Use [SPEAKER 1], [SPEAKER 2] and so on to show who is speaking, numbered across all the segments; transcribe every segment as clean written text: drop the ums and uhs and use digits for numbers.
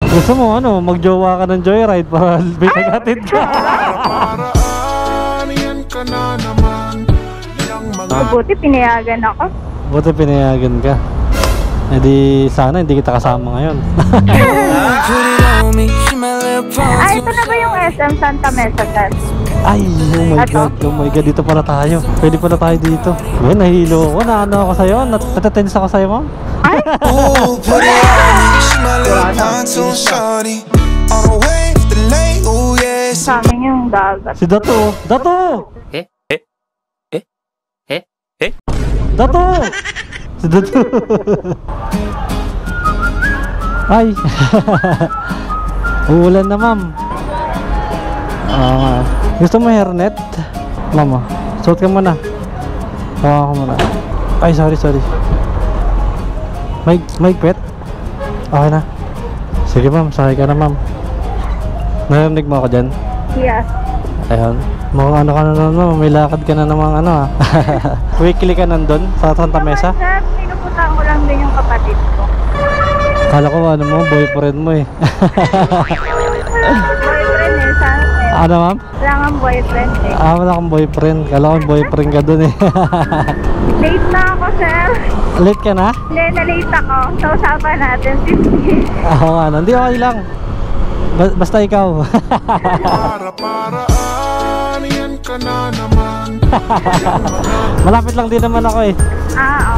[SPEAKER 1] Gusto mo ano, magjowa ka ng joyride para pinaghatid ka.
[SPEAKER 2] Buti pinayagan ako.
[SPEAKER 1] Buti pinayagan ka. Eh di sana hindi kita kasama ngayon.
[SPEAKER 2] Ay, ito na ba yung SM Santa Mesa, sir?
[SPEAKER 1] Ay, oh my god, dito pala tayo. Pwede pala tayo dito. Well, nahilo ako, naano ako sa'yo, natatense ako sa'yo, ma'am.
[SPEAKER 2] Ay! Sa amin yung dagat.
[SPEAKER 1] Si Dato! Dato! Dato! Si Dato! Ay! Uulan na, ma'am. Gusto mo hairnet? Mama, suot ka muna. Hawa ko muna. Ay, sorry. May pet? Okay na. Sige, ma'am, sakay ka na, ma'am. Narinig mo ako dyan?
[SPEAKER 2] Yes.
[SPEAKER 1] Ayun. Mukhang ano ka na naman, may lakad ka na namang ano ah. Weekly ka nandun sa Santa Mesa?
[SPEAKER 2] Sir, pinupuntahan ko lang din yung kapatid ko.
[SPEAKER 1] Kala ko ano mo, boyfriend mo eh.
[SPEAKER 2] Boyfriend eh, sana eh.
[SPEAKER 1] Ano, ma'am?
[SPEAKER 2] Wala kang boyfriend eh.
[SPEAKER 1] Wala kang boyfriend. Kala ko boyfriend ka dun eh.
[SPEAKER 2] Late na ako, sir.
[SPEAKER 1] Late ka na?
[SPEAKER 2] Hindi, na-late ako. Sa usapan natin, 50.
[SPEAKER 1] Oo nga, hindi okay lang. Basta ikaw. Malapit lang din naman ako eh.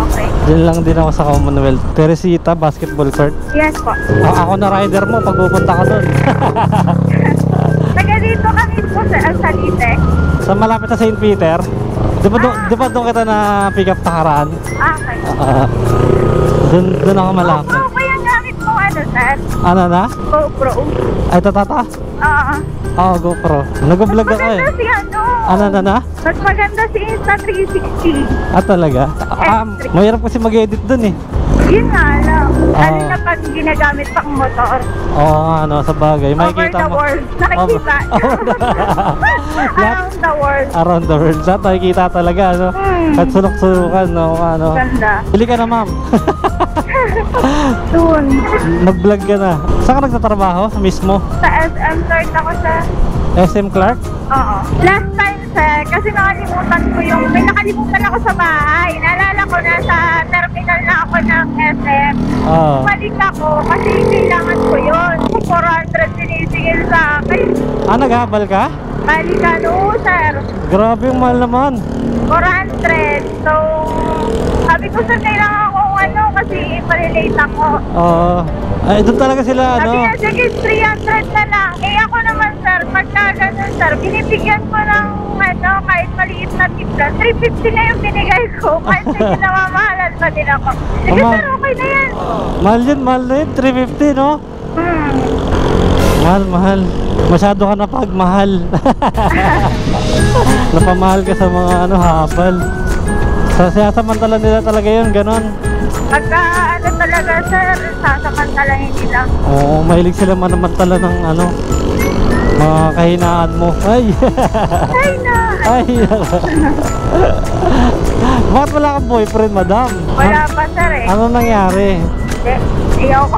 [SPEAKER 2] Okay.
[SPEAKER 1] Diyan lang din ako sa Commonwealth. Teresita Basketball Court.
[SPEAKER 2] Yes po.
[SPEAKER 1] Ako na rider mo pag pupunta ka doon.
[SPEAKER 2] Taga dito kami po sa Salite.
[SPEAKER 1] Sa malapit na St. Peter. Di ba doon kita na pick up takaraan?
[SPEAKER 2] Okay.
[SPEAKER 1] Doon ako malapit.
[SPEAKER 2] GoPro ba yung gamit mo, ano, sir?
[SPEAKER 1] Ano na?
[SPEAKER 2] GoPro.
[SPEAKER 1] Ay, tatata?
[SPEAKER 2] Oo.
[SPEAKER 1] Oo, GoPro. Nag-vlog ako eh.
[SPEAKER 2] Mas maganda si ano?
[SPEAKER 1] Ano na?
[SPEAKER 2] Mas maganda si Insta360.
[SPEAKER 1] Talaga? Mahirap kasi mag-edit doon eh.
[SPEAKER 2] Yun nga lang. Lalo na pag ginagamit pang motor.
[SPEAKER 1] Oo nga, ano, sa bagay.
[SPEAKER 2] Over the world. Nakikita. Around the world.
[SPEAKER 1] Around the world. Lahat nakikita talaga, ano. At sulok-sulukan, no, ano.
[SPEAKER 2] Ganda.
[SPEAKER 1] Pili ka na, ma'am.
[SPEAKER 2] Soon.
[SPEAKER 1] Mag-vlog ka na. Saan ka nagtatrabaho? Mismo?
[SPEAKER 2] Sa SM Clark ako sa...
[SPEAKER 1] SM Clark?
[SPEAKER 2] Oo. Last time, sir, kasi nakalimutan ko yung... May nakalimutan ako sa bahay. Naalala ko na sa terminal na ako ng SM. Balik ako kasi kailangan ko yun. 400 sinisingil sa akin.
[SPEAKER 1] Naghabal ka?
[SPEAKER 2] Balik ano, sir.
[SPEAKER 1] Grabe yung mahal naman.
[SPEAKER 2] 400. So, sabi ko sir, kailangan ko ano kasi malilate ako.
[SPEAKER 1] Ay, doon talaga sila, ano?
[SPEAKER 2] Sabi nga, sige, 300 na lang. Eh ako naman, sir, pagka ganun, sir, binibigyan ko ng, ano, kahit maliit na tipla. 350 na yung binigay ko. Kahit sige, namamahalan pa din ako. Sige, sir, okay na yan.
[SPEAKER 1] Mahal na yun, 350, no? Mahal. Masyado ka na pagmahal. Napamahal ka sa mga, ano, habal. Sasamantala nila talaga yun, ganon.
[SPEAKER 2] Pagka ano talaga, sir, sasamantalahin nila.
[SPEAKER 1] Oo, mahilig sila manamantala ng ano, mga kahinaan mo. Ay! Ay! Bakit wala kang boyfriend, madam?
[SPEAKER 2] Wala pa, sir eh.
[SPEAKER 1] Ano nangyari?
[SPEAKER 2] Hindi, ayaw ko.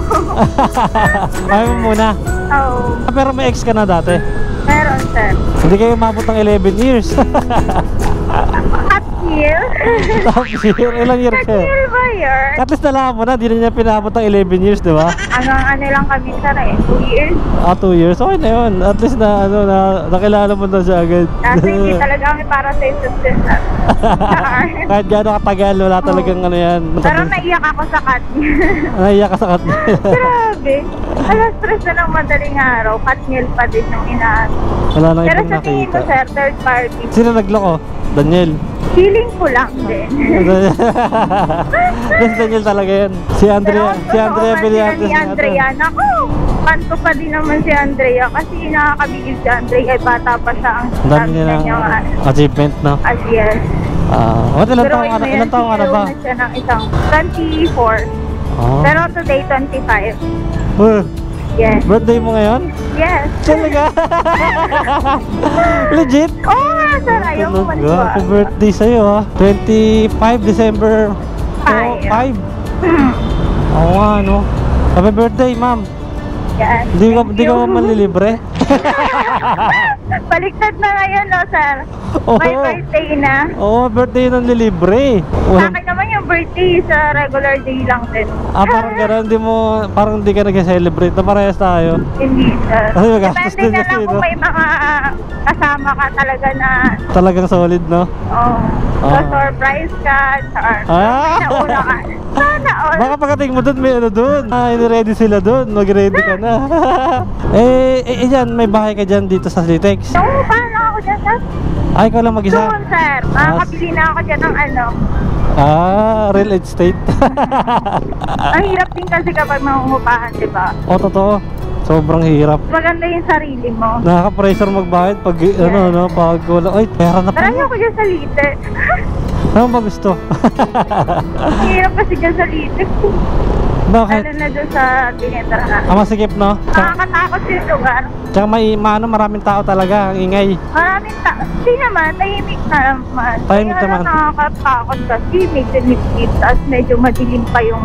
[SPEAKER 1] Ayaw mo muna?
[SPEAKER 2] Oo.
[SPEAKER 1] Pero may ex ka na dati?
[SPEAKER 2] Meron, sir.
[SPEAKER 1] Hindi kayo umabot ng 11 years.
[SPEAKER 2] At year?
[SPEAKER 1] Top year? Ilang year ka?
[SPEAKER 2] Year ba year?
[SPEAKER 1] At least nalaman mo na, di na niya pinabot ng 11 years, di ba?
[SPEAKER 2] Ano lang kami, sir eh, 2 years.
[SPEAKER 1] 2 years? Okay na yun. At least na, ano, nakilala mo na siya agad.
[SPEAKER 2] Kasi hindi talaga kami para sa isa't isa.
[SPEAKER 1] Kahit gano'ng katagal, wala talagang ano yan.
[SPEAKER 2] Pero naiyak ako sa Katniel.
[SPEAKER 1] Naiyak ka sa Katniel.
[SPEAKER 2] Grabe. Alas stress na ng madaling araw. Katniel pa din yung inaano.
[SPEAKER 1] Wala nang
[SPEAKER 2] Pero
[SPEAKER 1] ibang
[SPEAKER 2] sa tingin ko,
[SPEAKER 1] nakita.
[SPEAKER 2] sir, third party.
[SPEAKER 1] Sino nagloko? Daniel.
[SPEAKER 2] Feeling ko lang din.
[SPEAKER 1] Yes, Daniel talaga yan. Si Andrea Beliates.
[SPEAKER 2] Si Andrea. Naku, panto pa din naman si Andrea. Kasi nakakabigil si Andrea. Ay, bata pa siya. Ang
[SPEAKER 1] dami niya ng achievement, no?
[SPEAKER 2] As yes.
[SPEAKER 1] Ilang taong ka na ba?
[SPEAKER 2] Na siya ng isang 24. Pero today, 25. Yes.
[SPEAKER 1] Birthday mo ngayon?
[SPEAKER 2] Yes.
[SPEAKER 1] Talaga? Legit?
[SPEAKER 2] Oo nga, sir. Ayaw mo maniwala.
[SPEAKER 1] Happy birthday sa'yo, ha? 25 December 5. Oo nga, no? Happy birthday, ma'am.
[SPEAKER 2] Yes.
[SPEAKER 1] Hindi ka ba manlilibre?
[SPEAKER 2] Baliktad na ngayon, no, sir?
[SPEAKER 1] Oo.
[SPEAKER 2] May birthday na.
[SPEAKER 1] Oo, birthday ng lilibre.
[SPEAKER 2] Sa akin naman yung birthday sa regular day lang din.
[SPEAKER 1] Parang gano'n, parang hindi ka nag-celebrate na parehas tayo.
[SPEAKER 2] Hindi, sir.
[SPEAKER 1] Kasi magastos
[SPEAKER 2] Depende
[SPEAKER 1] din
[SPEAKER 2] na
[SPEAKER 1] kasi,
[SPEAKER 2] lang kung
[SPEAKER 1] no?
[SPEAKER 2] may mga kasama ka talaga na,
[SPEAKER 1] Talagang solid, no?
[SPEAKER 2] so surprise ka, char. Nauna ka. Sana all.
[SPEAKER 1] Baka pagdating mo doon, may ano doon. Ready sila doon, mag-ready ka na. Yan, may bahay ka dyan dito sa Slitex.
[SPEAKER 2] No, paano ako dyan, sir?
[SPEAKER 1] Ay, ikaw lang mag-isa.
[SPEAKER 2] Soon, sir. Makakabili na ako dyan ng ano.
[SPEAKER 1] Real estate.
[SPEAKER 2] Ang hirap din kasi kapag mangungupahan, di ba?
[SPEAKER 1] Totoo. Sobrang hirap.
[SPEAKER 2] Maganda yung sarili mo.
[SPEAKER 1] Nakaka-pressure magbayad pag, pag wala. Ay, pera na
[SPEAKER 2] Marami
[SPEAKER 1] pala.
[SPEAKER 2] ako dyan sa lite.
[SPEAKER 1] Ano ba gusto?
[SPEAKER 2] Ang hirap kasi dyan sa lite.
[SPEAKER 1] Bakit?
[SPEAKER 2] Lalo na dyan sa tinitirahan.
[SPEAKER 1] Masikip, no?
[SPEAKER 2] Nakakatakot yung lugar.
[SPEAKER 1] Tsaka maraming tao talaga, ang ingay.
[SPEAKER 2] Maraming hindi naman, tahimik na naman.
[SPEAKER 1] Tahimik
[SPEAKER 2] Kaya
[SPEAKER 1] naman.
[SPEAKER 2] lang nakakatakot kasi medyo nipit, tapos medyo madilim pa yung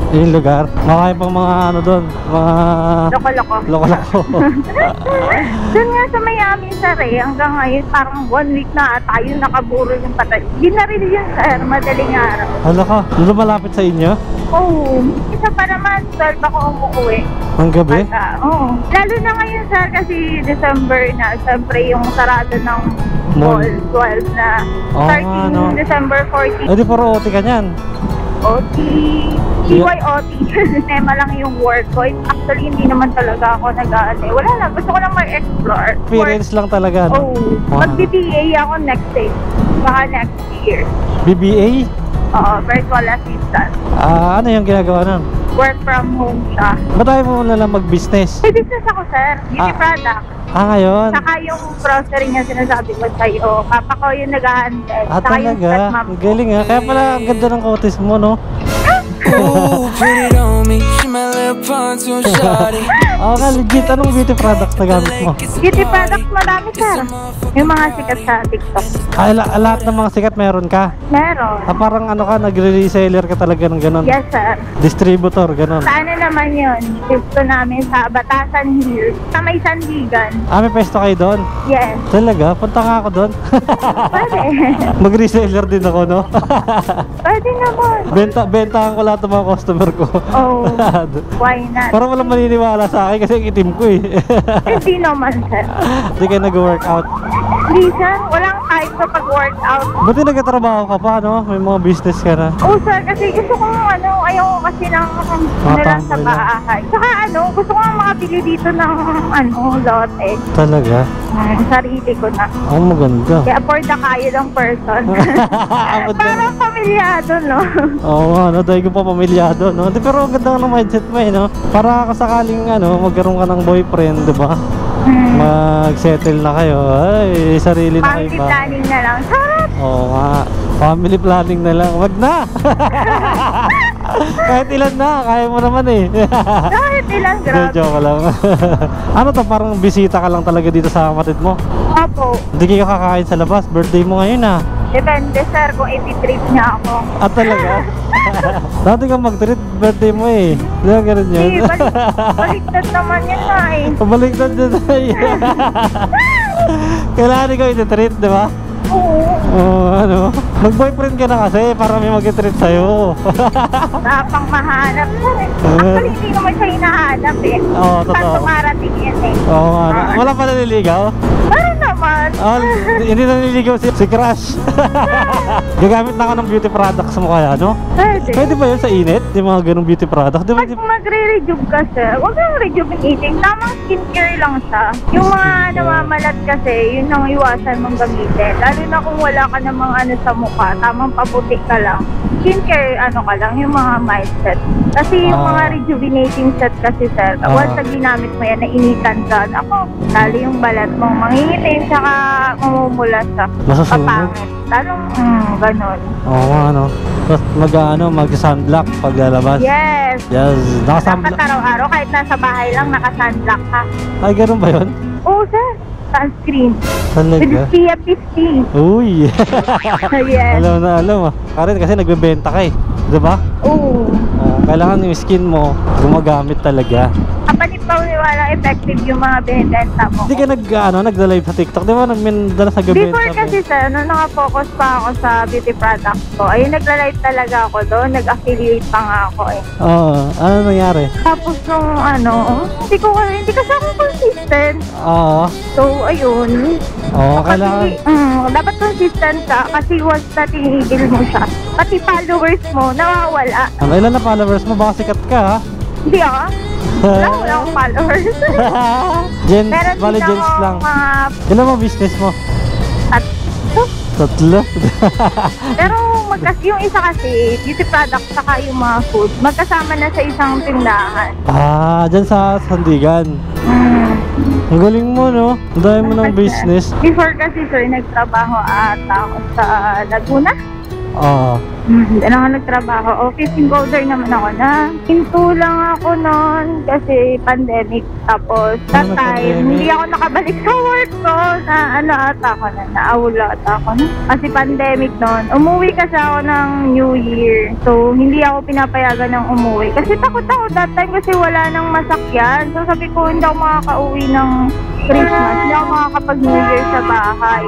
[SPEAKER 1] Yung lugar. Makaya pang mga ano doon, mga
[SPEAKER 2] loko-loko.
[SPEAKER 1] loko-loko.
[SPEAKER 2] Doon nga sa Miami, sir, hanggang ngayon parang 1 week na tayo nakaburo yung patay. Hindi na rin yun, sir, madaling araw.
[SPEAKER 1] Hala ka, lumalapit sa inyo?
[SPEAKER 2] Oo, isa pa naman, 12 ako umuwi.
[SPEAKER 1] Ang gabi?
[SPEAKER 2] Oo. Lalo na ngayon, sir, kasi December na, siyempre yung sarado ng
[SPEAKER 1] Mall.
[SPEAKER 2] mall, 12 na.
[SPEAKER 1] Oo
[SPEAKER 2] Starting
[SPEAKER 1] nga, no.
[SPEAKER 2] December 14.
[SPEAKER 1] Di puro OT ka niyan.
[SPEAKER 2] OT, CYOT, tema lang yung work ko. Actually, hindi naman talaga ako nag-aano. Wala lang, gusto ko lang mag-explore.
[SPEAKER 1] Experience lang talaga, no? Wow.
[SPEAKER 2] Mag-BBA ako next day. Baka next year.
[SPEAKER 1] BBA?
[SPEAKER 2] Oo, virtual assistant.
[SPEAKER 1] Ano yung ginagawa nun?
[SPEAKER 2] Work from home siya.
[SPEAKER 1] Ba't tayo mo na lang mag-business?
[SPEAKER 2] May business ako, sir. Beauty product.
[SPEAKER 1] Ngayon?
[SPEAKER 2] Saka yung grocery niya sinasabi ko sa'yo. Papa ko yung nag-handle. Saka yung
[SPEAKER 1] Talaga?
[SPEAKER 2] stepmom ko.
[SPEAKER 1] Galing ha. Kaya pala ang ganda ng kotis mo, no?
[SPEAKER 3] Ooh, put it on me. She my little pontoon shawty.
[SPEAKER 1] Legit. Anong beauty products na gamit mo?
[SPEAKER 2] Beauty products madami, sir. Yung mga sikat sa TikTok.
[SPEAKER 1] Lahat ng mga sikat meron ka?
[SPEAKER 2] Meron.
[SPEAKER 1] Parang ano ka, nagre-reseller ka talaga ng ganun?
[SPEAKER 2] Yes, sir.
[SPEAKER 1] Distributor, ganun?
[SPEAKER 2] Sa ano naman yun? Gusto namin sa Batasan Hills. Sa may Sandigan.
[SPEAKER 1] May pesto kayo doon?
[SPEAKER 2] Yes.
[SPEAKER 1] Talaga? Punta nga ako doon.
[SPEAKER 2] Pwede.
[SPEAKER 1] Mag-reseller din ako, no?
[SPEAKER 2] Pwede naman.
[SPEAKER 1] Bentahan ko lahat ng mga customer ko.
[SPEAKER 2] Oh, why not?
[SPEAKER 1] Parang walang maniniwala sa akin kasi ang itim ko eh.
[SPEAKER 2] Hindi naman, sir.
[SPEAKER 1] Hindi kayo nag-workout.
[SPEAKER 2] Hindi, sir. Walang time sa pag-workout.
[SPEAKER 1] Buti nagtatrabaho ka pa, no? May mga business ka na.
[SPEAKER 2] Oo, sir. Kasi gusto ko ayaw kasi ng lang sa
[SPEAKER 1] tambay lang.
[SPEAKER 2] bahay. Saka gusto ko makabili dito ng lote.
[SPEAKER 1] Talaga?
[SPEAKER 2] Sarili ko na.
[SPEAKER 1] Maganda.
[SPEAKER 2] Kaya afford na kayo ng person. Parang pamilyado, no?
[SPEAKER 1] Oo nga, no? Dahil ko pa pamilyado, no? Pero ang ganda ng mindset mo, eh, no? Para sakaling, magkaroon ka ng boyfriend, di ba? Mag-settle na kayo. Ay, sarili na kayo
[SPEAKER 2] Family
[SPEAKER 1] ba?
[SPEAKER 2] planning na lang. Sarap!
[SPEAKER 1] Oo nga. Family planning na lang. Wag na! Kahit ilan na, kaya mo naman eh.
[SPEAKER 2] Kahit ilang
[SPEAKER 1] Hindi,
[SPEAKER 2] grabe.
[SPEAKER 1] joke lang. Ano to, parang bisita ka lang talaga dito sa kapatid mo?
[SPEAKER 2] Opo.
[SPEAKER 1] Hindi kayo kakain sa labas, birthday mo ngayon ah.
[SPEAKER 2] Depende, sir, kung i-treat niya ako.
[SPEAKER 1] Talaga? Dati kang mag-treat, birthday mo eh. Di ba ganun yun?
[SPEAKER 2] Hindi, baliktad naman yun na eh.
[SPEAKER 1] Pabaliktad dyan ay. Kailangan ikaw i-treat, di ba?
[SPEAKER 2] Oo.
[SPEAKER 1] Mag-boyfriend ka na kasi para may mag-treat sa'yo.
[SPEAKER 2] Napang mahanap, sir. Actually, hindi naman siya hinahanap eh.
[SPEAKER 1] Oo, totoo.
[SPEAKER 2] Saan tumarating yan eh.
[SPEAKER 1] Oo, wala pa naliligaw?
[SPEAKER 2] Meron naman.
[SPEAKER 1] Hindi naliligaw si Crush. Gagamit na ako ng beauty products mo kaya, no?
[SPEAKER 2] Pwede.
[SPEAKER 1] Pwede ba yun sa init? Yung mga ganong beauty products? Di ba?
[SPEAKER 2] Pag magre-rejuve ka, sir, huwag kang rejuvenating. Tamang skincare lang siya. Yung mga namamalat kasi, yun ang iwasan mong gamitin. Lalo na kung wala ka namang sa mukha, tamang paputi ka lang. Skincare, ka lang, yung mga mild set. Kasi yung mga rejuvenating set kasi, sir, once na ginamit mo yan, nainitan ka. Ako, lalo yung balat mo, mangingitim, saka mamumula siya.
[SPEAKER 1] Masusunog?
[SPEAKER 2] Papangit. Lalong, ganon.
[SPEAKER 1] Oo, ano. Tapos mag-sunblock pag lalabas.
[SPEAKER 2] Yes.
[SPEAKER 1] Yes.
[SPEAKER 2] Dapat
[SPEAKER 1] Naka-sunblock.
[SPEAKER 2] araw-araw, kahit nasa bahay lang, naka-sunblock ka.
[SPEAKER 1] Ay, ganun ba yun?
[SPEAKER 2] Oo, sir. Sunscreen.
[SPEAKER 1] Talaga?
[SPEAKER 2] With PFP.
[SPEAKER 1] Uy.
[SPEAKER 2] Yes.
[SPEAKER 1] Alam na alam ah. Karen kasi nagbebenta ka eh. Diba?
[SPEAKER 2] Oo.
[SPEAKER 1] Kailangan yung skin mo gumagamit talaga.
[SPEAKER 2] Kapag panipaniwala effective yung mga binibenta mo.
[SPEAKER 1] Hindi ka nagla-live sa TikTok, di ba? Nagdala sa gabi.
[SPEAKER 2] Before kasi sir, nung nakafocus pa ako sa beauty products ko, ayun, nagla-live talaga ako doon, nag-affiliate pa nga ako eh.
[SPEAKER 1] Oo, ano nangyari?
[SPEAKER 2] Tapos nung hindi kasi ako consistent.
[SPEAKER 1] Oo.
[SPEAKER 2] So, ayun.
[SPEAKER 1] Oo, kailangan.
[SPEAKER 2] Dapat consistent ka kasi once na tinigil mo siya, pati followers mo, nawawala.
[SPEAKER 1] Ilan na followers mo? Baka sikat ka, ha?
[SPEAKER 2] Hindi ah. Wala akong followers.
[SPEAKER 1] Gens,
[SPEAKER 2] Meron
[SPEAKER 1] bali
[SPEAKER 2] din
[SPEAKER 1] gens
[SPEAKER 2] ako
[SPEAKER 1] lang.
[SPEAKER 2] mga
[SPEAKER 1] Ilan mo business mo?
[SPEAKER 2] at
[SPEAKER 1] Tatlo?
[SPEAKER 2] pero yung isa kasi, beauty products saka yung mga food, magkasama na sa isang tindahan.
[SPEAKER 1] Dyan sa Sandigan. Ang galing mo, no? Ang dami mo ng business.
[SPEAKER 2] Before kasi sir, nagtrabaho ata ako sa Laguna.
[SPEAKER 1] Oo.
[SPEAKER 2] Doon ako nagtrabaho. Office encoder naman ako na. Hinto lang ako noon kasi pandemic. Tapos that time, hindi ako nakabalik sa work ko na naawala ata ako na. Kasi pandemic noon. Umuwi kasi ako ng New Year. So, hindi ako pinapayagan ng umuwi. Kasi takot ako that time kasi wala nang masakyan. So, sabi ko, hindi ako makakauwi ng Christmas. Hindi ako makakapag-New Year sa bahay.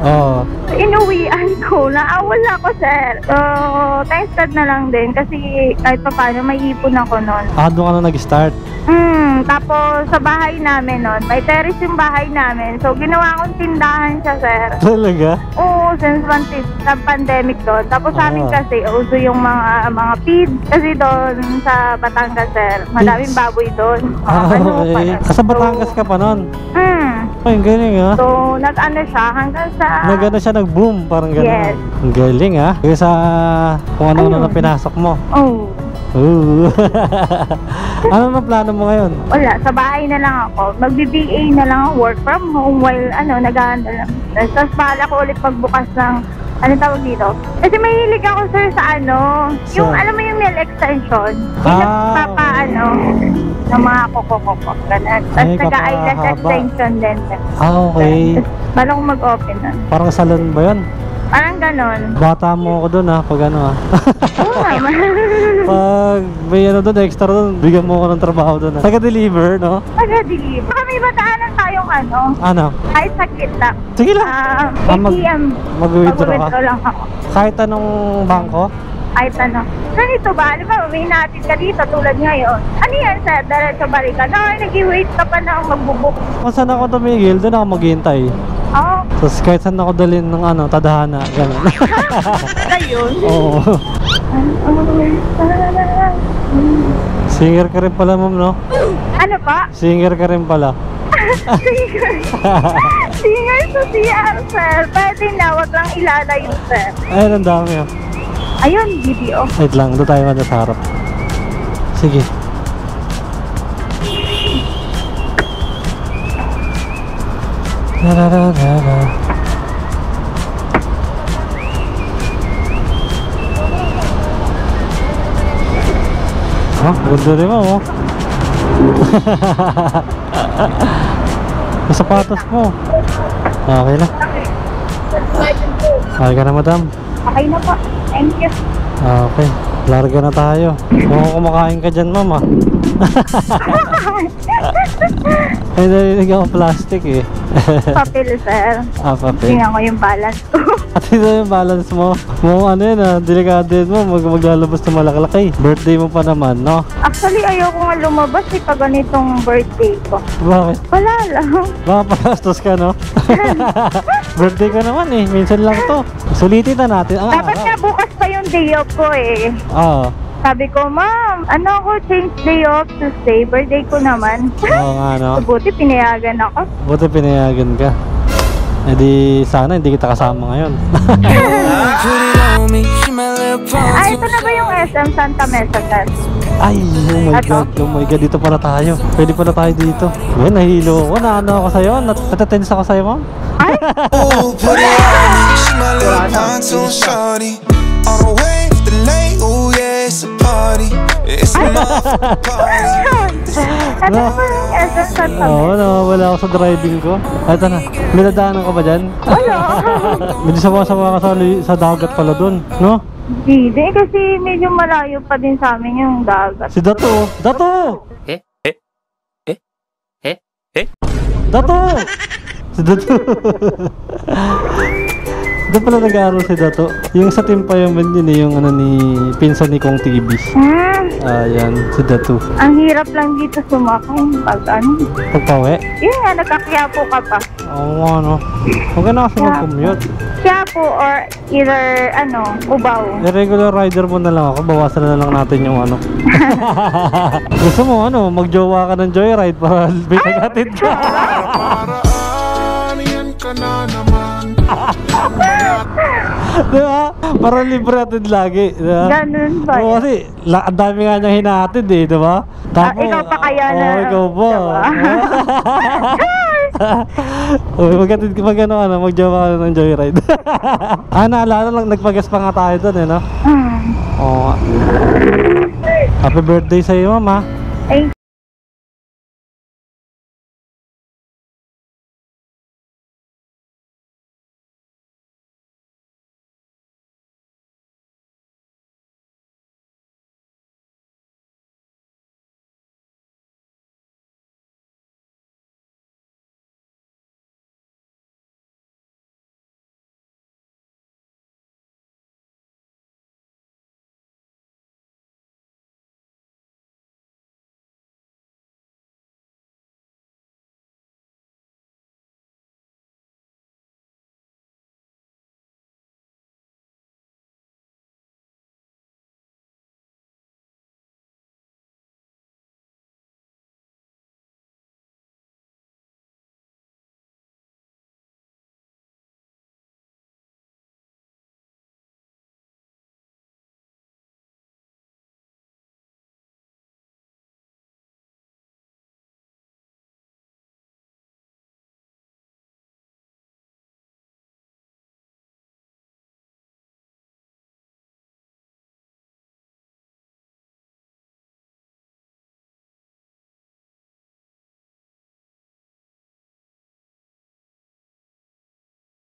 [SPEAKER 1] Oo.
[SPEAKER 2] Inuwian ko, naawala ko sir. So, thanks God na lang din kasi kahit pa paano may ipon ako nun.
[SPEAKER 1] Doon ka na nag-start.
[SPEAKER 2] Tapos sa bahay namin nun, may terrace yung bahay namin. So, ginawa kong tindahan siya sir.
[SPEAKER 1] Talaga?
[SPEAKER 2] Oo, since sa pandemic doon. Tapos sa amin kasi, uso yung mga feed. Kasi doon sa Batangas sir, madaming baboy doon.
[SPEAKER 1] Okay. Sa Batangas ka pa nun? Ay, ang galing, ha?
[SPEAKER 2] So, nag-ano siya hanggang sa...
[SPEAKER 1] Nag-boom, parang gano'n.
[SPEAKER 2] Yes.
[SPEAKER 1] Ang galing, ha? Kaya sa kung ano na pinasok mo.
[SPEAKER 2] Oh.
[SPEAKER 1] Ooh. Ano na plano mo ngayon?
[SPEAKER 2] Wala, sa bahay na lang ako. Mag-BBA na lang ako, work from home while nag-aandal lang. Tapos bahala ko ulit magbukas ng, tawag dito? Kasi mahilig ako sir sa yung alam mo yung nail extension. Yung ng mga koko-koko. Ganun. Tapos nag-eyelash extension din.
[SPEAKER 1] Okay.
[SPEAKER 2] Bala ko mag-open nun.
[SPEAKER 1] Parang salon ba yun?
[SPEAKER 2] Parang ganon.
[SPEAKER 1] Bata mo ako doon, ha? Pag ha?
[SPEAKER 2] Oo naman.
[SPEAKER 1] Pag may doon, extra doon, bigyan mo ako ng trabaho doon, ha? Taga-deliver, no?
[SPEAKER 2] Taga-deliver. Baka may mataanan tayong
[SPEAKER 1] Ano?
[SPEAKER 2] kahit saglit lang.
[SPEAKER 1] Sige lang.
[SPEAKER 2] ATM.
[SPEAKER 1] Mag-withdraw ka?
[SPEAKER 2] lang ako.
[SPEAKER 1] Kahit anong bangko?
[SPEAKER 2] Kahit ganito ba? Alam mo, may natin ka dito tulad ngayon. Ano yan sir? Diretso balikan. Nag-wait ka pa na magbubuk.
[SPEAKER 1] Kung saan ako tumigil, doon ako maghihintay.
[SPEAKER 2] Oo.
[SPEAKER 1] Tapos kahit saan ako dalhin ng tadhana, gano'n.
[SPEAKER 2] Ayun.
[SPEAKER 1] Oo. Singer ka rin pala, ma'am, no?
[SPEAKER 2] Ano pa?
[SPEAKER 1] Singer ka rin pala.
[SPEAKER 2] Singer. Singer sa CR, sir. Pwede na, wag lang ilalayo, sir.
[SPEAKER 1] Ayun, ang dami, oh.
[SPEAKER 2] Ayun, video.
[SPEAKER 1] Wait lang, doon tayo sa harap. Sige. Ganda rin mo, oh. Yung sapatos mo. Okay na. Okay ka na, madam.
[SPEAKER 2] Okay na po. Thank you.
[SPEAKER 1] Okay. Larga na tayo. Mukhang kumakain ka dyan, ma'am, ah. Ay, narinig ako plastic, eh.
[SPEAKER 2] Papel, sir.
[SPEAKER 1] Papel.
[SPEAKER 2] Tingnan ko yung balance ko.
[SPEAKER 1] At ito yung balance mo. Mukhang yan, delikado yun mo. Maglalabas na malakalaki. Birthday mo pa naman, no?
[SPEAKER 2] Actually, ayoko nga lumabas pag ganitong birthday ko.
[SPEAKER 1] Bakit?
[SPEAKER 2] Wala lang.
[SPEAKER 1] Baka pagastos ka, no? Birthday ko naman, eh. Minsan lang to. Sulitin na natin.
[SPEAKER 2] Dapat nga bukas pa yung day off ko, eh.
[SPEAKER 1] Oo.
[SPEAKER 2] Sabi ko, ma'am, change day off to stay. Birthday ko naman.
[SPEAKER 1] Oo nga, no?
[SPEAKER 2] Buti pinayagan ako.
[SPEAKER 1] Buti pinayagan ka. Eh di, sana hindi kita kasama ngayon.
[SPEAKER 2] Ito na ba yung SM Santa Mesa, sir?
[SPEAKER 1] Ay, oh my god, dito pala tayo. Pwede pala tayo dito. Uy, nahilo ako, ako sa'yo. Natatense ako sa'yo, ma'am.
[SPEAKER 2] Ay!
[SPEAKER 3] Ooh, put it on me. She my little pontoon shorty. On the way with the lane. Ooh, yeah, it's a party. It's a motherfucking party.
[SPEAKER 2] Ano ba yung SM Santa Mesa?
[SPEAKER 1] Oo, wala ako sa driving ko. Ito na, may nadaanan ka ba dyan?
[SPEAKER 2] Wala.
[SPEAKER 1] Medyo sawa-sawa ka sa dagat pala dun, no?
[SPEAKER 2] Hindi, kasi medyo malayo pa din sa amin yung dagat.
[SPEAKER 1] Si Dato! Dato! Dato! Si Dato. Doon pala nag-aaral si Dato. Yung sa team pa yun yung ano ni pinsan ni Kong TV. Ayan, si Dato.
[SPEAKER 2] Ang hirap lang dito sumakay pag ano.
[SPEAKER 1] Pagpawi?
[SPEAKER 2] Yun nga, nagkakiyapo ka pa.
[SPEAKER 1] Oo, ano. Huwag ka na kasi mag-commute.
[SPEAKER 2] Quiapo or either, Cubao.
[SPEAKER 1] Regular rider mo na lang ako. Bawasan na lang natin yung ano. Gusto mo, magjowa ka ng joyride para binagatid ka.
[SPEAKER 3] Paraan, yan ka na naman.
[SPEAKER 1] Diba? Para libre atid lagi. Diba?
[SPEAKER 2] Ganun ba?
[SPEAKER 1] Oo, kasi ang dami nga niyang hinahatid eh, diba?
[SPEAKER 2] Ikaw pa kaya na.
[SPEAKER 1] Oo, ikaw pa. Uy, magjowa ka na ng joyride. Naalala lang, nagpagas pa nga tayo doon eh, no? Oo nga. Happy birthday sa'yo, mama.
[SPEAKER 2] Thank